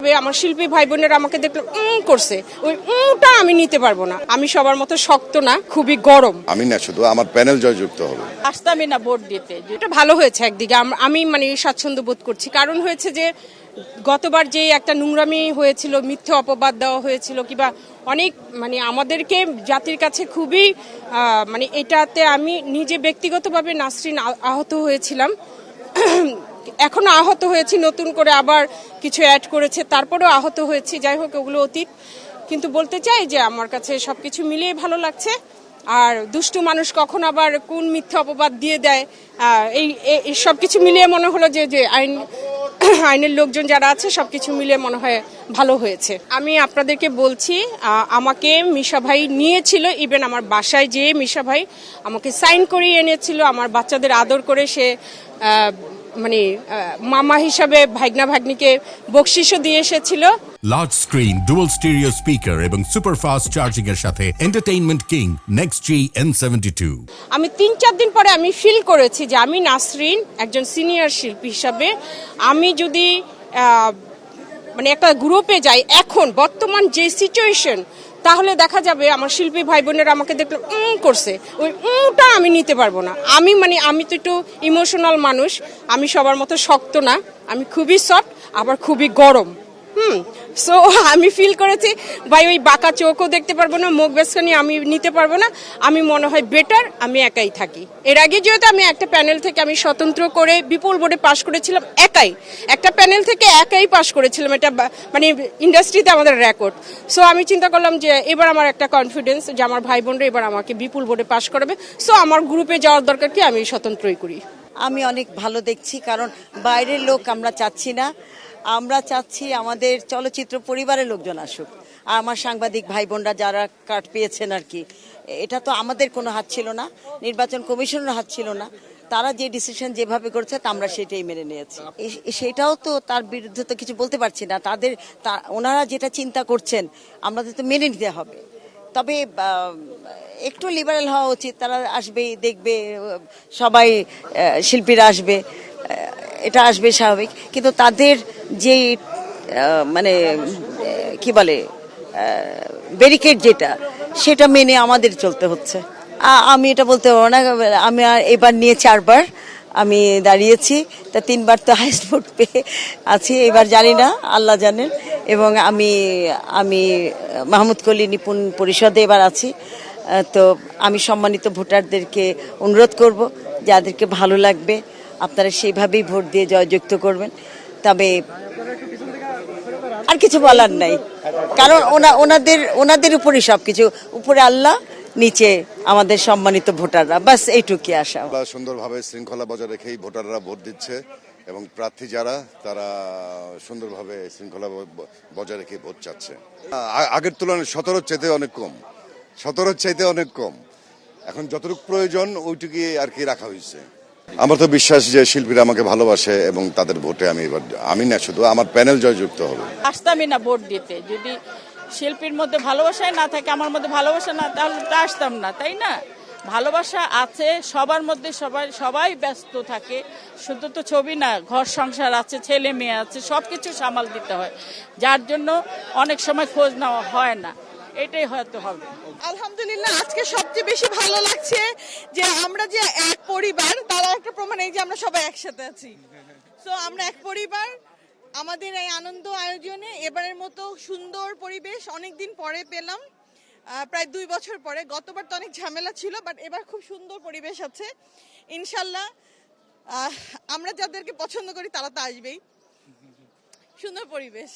আমার শিল্পী ভাই বোনেরা আমাকে দেখলো করছে, ওই টা আমি নিতে পারবো না। আমি সবার মতো শক্ত না, খুবই গরম। আমি না, শুধু আমার প্যানেল জয়যুক্ত হবে। আসতামই না ভোট দিতে। এটা ভালো হয়েছে একদিকে, আমি মানে স্বাচ্ছন্দ্য বোধ করছি। কারণ হয়েছে যে গতবার যে একটা নোংরামি হয়েছিল, মিথ্যে অপবাদ দেওয়া হয়েছিল, কিংবা অনেক মানে আমাদেরকে জাতির কাছে খুবই মানে এটাতে আমি নিজে ব্যক্তিগতভাবে নাসরিন আহত হয়েছিলাম। এখনো আহত হয়েছি, নতুন করে আবার কিছু অ্যাড করেছে, তারপরেও আহত হয়েছি। যাই হোক, ওগুলো অতীত। কিন্তু বলতে চাই যে আমার কাছে সবকিছু মিলিয়ে ভালো লাগছে। আর দুষ্টু মানুষ কখন আবার কোন মিথ্যা অপবাদ দিয়ে দেয়, এই সবকিছু মিলিয়ে মনে হলো যে আইনের লোকজন যারা আছে সবকিছু মিলিয়ে মনে হয় ভালো হয়েছে। আমি আপনাদেরকে বলছি, আমাকে মিশা ভাই নিয়েছিল, ইভেন আমার বাসায় যেয়ে মিশা ভাই আমাকে সাইন করিয়ে এনেছিল, আমার বাচ্চাদের আদর করে সে মানে মামা হিসাবে ভাগনা ভাগ্নিকে বকশিশও দিয়ে এসেছিল। Large screen, dual stereo speaker এবং সুপার ফাস্ট চার্জিং এর সাথে এন্টারটেইনমেন্ট কিং নেক্সট জি N72। আমি 3-4 দিন পরে আমি ফিল করেছি যে আমি নাসরিন একজন সিনিয়র শিল্পী হিসাবে আমি যদি মানে একটা গ্রুপে যাই এখন বর্তমান যে সিচুয়েশন, তাহলে দেখা যাবে আমার শিল্পী ভাই বোনেরা আমাকে দেখলো করছে, ওই টা আমি নিতে পারবো না। আমি তো একটু ইমোশনাল মানুষ, আমি সবার মতো শক্ত না, আমি খুবই সফট, আবার খুবই গরম। সো আমি ফিল করেছি ভাই ওই বাঁকা চোখও দেখতে পারবো না, মুখ বেসখানি আমি নিতে পারবো না। আমি মনে হয় বেটার আমি একাই থাকি। এর আগে যেহেতু আমি একটা প্যানেল থেকে আমি স্বতন্ত্র করে বিপুল ভোটে পাশ করেছিলাম, একাই একটা প্যানেল থেকে একাই পাশ করেছিলাম, এটা মানে ইন্ডাস্ট্রিতে আমাদের রেকর্ড। সো আমি চিন্তা করলাম যে এবার আমার একটা কনফিডেন্স যে আমার ভাই বোনরা এবার আমাকে বিপুল ভোটে পাশ করাবে। সো আমার গ্রুপে যাওয়ার দরকার কি, আমি স্বতন্ত্রই করি। আমি অনেক ভালো দেখছি, কারণ বাইরের লোক আমরা চাচ্ছি না, আমরা চাচ্ছি আমাদের চলচ্চিত্র পরিবারের লোকজন আসুক। আর আমার সাংবাদিক ভাই বোনরা যারা কার্ড পেয়েছেন আর কি, এটা তো আমাদের কোনো হাত ছিল না, নির্বাচন কমিশনের হাত ছিল না। তারা যে ডিসিশন যেভাবে করেছে আমরা সেটাই মেনে নিয়েছি। সেটাও তো তার বিরুদ্ধে তো কিছু বলতে পারছি না। ওনারা যেটা চিন্তা করছেন আমাদের তো মেনে নিতে হবে। তবে একটু লিবারেল হওয়া উচিত। তারা আসবেই, দেখবে, সবাই শিল্পীরা আসবে, এটা আসবে স্বাভাবিক। কিন্তু তাদের যে মানে কি বলে ব্যারিকেড যেটা, সেটা মেনে আমাদের চলতে হচ্ছে। আমি এটা বলতে পারবো না। আমি এবার নিয়ে 4 বার আমি দাঁড়িয়েছি, তা 3 বার তো হাইস্ট ভোট পেয়ে আছি, এবার জানি না, আল্লাহ জানেন। এবং আমি মাহমুদ কলি নিপুণ পরিষদে এবার আছি। তো আমি সম্মানিত ভোটারদেরকে অনুরোধ করব, যাদেরকে ভালো লাগবে আপনারা সেইভাবেই ভোট দিয়ে জয়যুক্ত করবেন। তবে আর কিছু বলার নাই, কারণ ওনাদের উপরই সবকিছু, উপরে আল্লাহ, নিচে আমাদের সম্মানিত ভোটাররা, বাস এইটুকুই আশা। সুন্দরভাবে শৃঙ্খলা বজায় রেখেই ভোটাররা ভোট দিচ্ছে এবং প্রার্থী যারা তারা সুন্দরভাবে শৃঙ্খলা বজায় রেখে ভোট চাচ্ছে। আগের তুলনায় 17 চাইতে অনেক কম। এখন যতটুকু প্রয়োজন ওইটুকুই আর কি রাখা হয়েছে। আমার তো বিশ্বাস যে শিল্পীরা আমাকে ভালোবাসে এবং তাদের ভোটে আমি না, শুধু আমার প্যানেল জয়যুক্ত হবে। আসতামই না ভোট দিতে। যদি শিল্পীর মধ্যে ভালোবাসাই না থাকে, আমার মধ্যে ভালোবাসা না, তাহলে তো আসতাম না, তাই না? ভালোবাসা আছে সবার মধ্যে, সবাই ব্যস্ত থাকে। শুধু তো ছবি না, ঘর সংসার আছে, ছেলে মেয়ে আছে, সবকিছু সামাল দিতে হয়, যার জন্য অনেক সময় খোঁজ নেওয়া হয় না। এটাই হয়তো হবে। আলহামদুলিল্লাহ, আজকে সবচেয়ে বেশি ভালো লাগছে যে আমরা যে এক পরিবার, তারা একটা প্রমাণ এই যে আমরা সবাই একসাথে আছি। সো আমরা এক পরিবার। আমাদের এই আনন্দ আয়োজনে এবারের মতো সুন্দর পরিবেশ অনেকদিন পরে পেলাম, প্রায় 2 বছর পরে। গতবার তো অনেক ঝামেলা ছিল, বাট এবার খুব সুন্দর পরিবেশ আছে ইনশাল্লাহ। আমরা যাদেরকে পছন্দ করি তারা তো আসবেই। সুন্দর পরিবেশ।